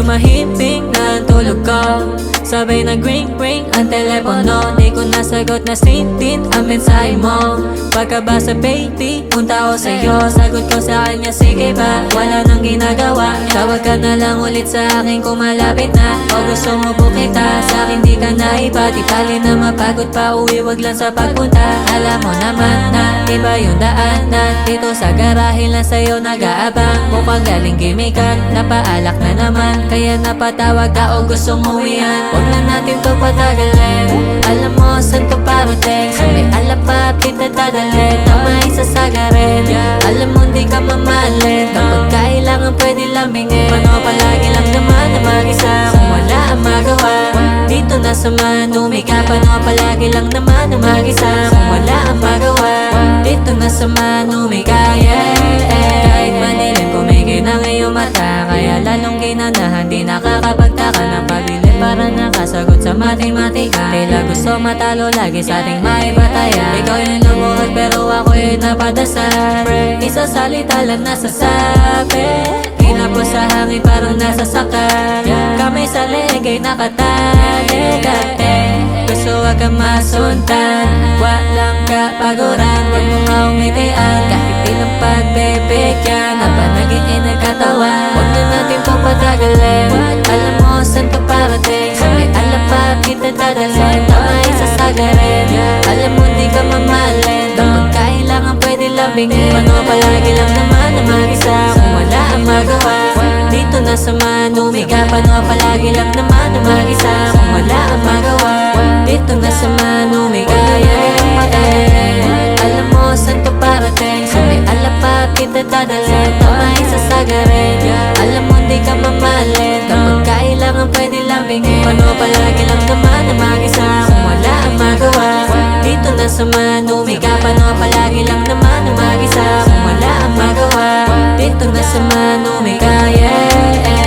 tumahimik na ang tulog ko. Sabay nag-ring-ring ang telepono. Di ko nasagot na sintin ang mensahe mo. Pagkabasa baby, punta ako sa'yo. Sagot ko sa kanya, sige ba? Wala nang ginagawa. Tawag ka na lang ulit sa akin kung malapit na. O gusto mo po kita, sa akin di ka na iba. Di tali na mapagod pa uwi, wag lang sa pagpunta. Alam mo naman na iba yung daanan. Dito sa garahe lang sa'yo nag-aabang. Mukhang galing gimikan, napaalak na naman. Kaya napatawag ka o gustong uwihan. Huwag na natin to patagalin. Alam mo saan to parating. Sa may alapap kita dadalhin. Tama isasagarin. Alam mo di ka mamahalin. Kapag kailangan pwede lambingin. Paano palagi lang naman na mag-isa kung wala ang magawa. Dito na sa manumika. Paano palagi lang naman na mag-isa kung wala ang magawa. Dito na sa manumika, yeah. Kahit madilim pumigil na ngayong mata. Kaya lalong ginanahan, di nakakapagtaka ng pabilin. Para nakasagot sa matematika. Tila gusto matalo lagi sa ating maipataya. Ikaw yung lumuhod pero ako yung napadasal. Isa salita lang nasasabi. Kinapos sa hangin parang nasasakal. Kamay sa legay nakatali. Dati gusto wag kang masuntan. Walang kapaguran. Huwag mo nga umitian. Kahit ilang pagbibigyan habang naging inagkatawan. Huwag na natin to patagalin. Alam mo saan to parating. Sa may alapap kita dadalhin. Tama isasagarin. Alam mo di ka mamahalin. Kapag kailangan pwede lambingin. Paano palagi lang naman na mag-isa kung wala ang magawa. Dito na sa manumika. Paano palagi lang naman na mag-isa kung wala ang magawa. Dito na sa manumika, yeah. Alam mo saan to parating. Sa may alapap kita dadalhin. Tama isasagarin. Alam mo di ka mamahalin. Kapag kailangan pwede lambingin. Paano palagi lang naman na mag-isa kung wala ang magawa. Dito na sa manumika. Paano palagi lang naman na mag-isa kung wala ang magawa. Dito na sa manumika, yeah.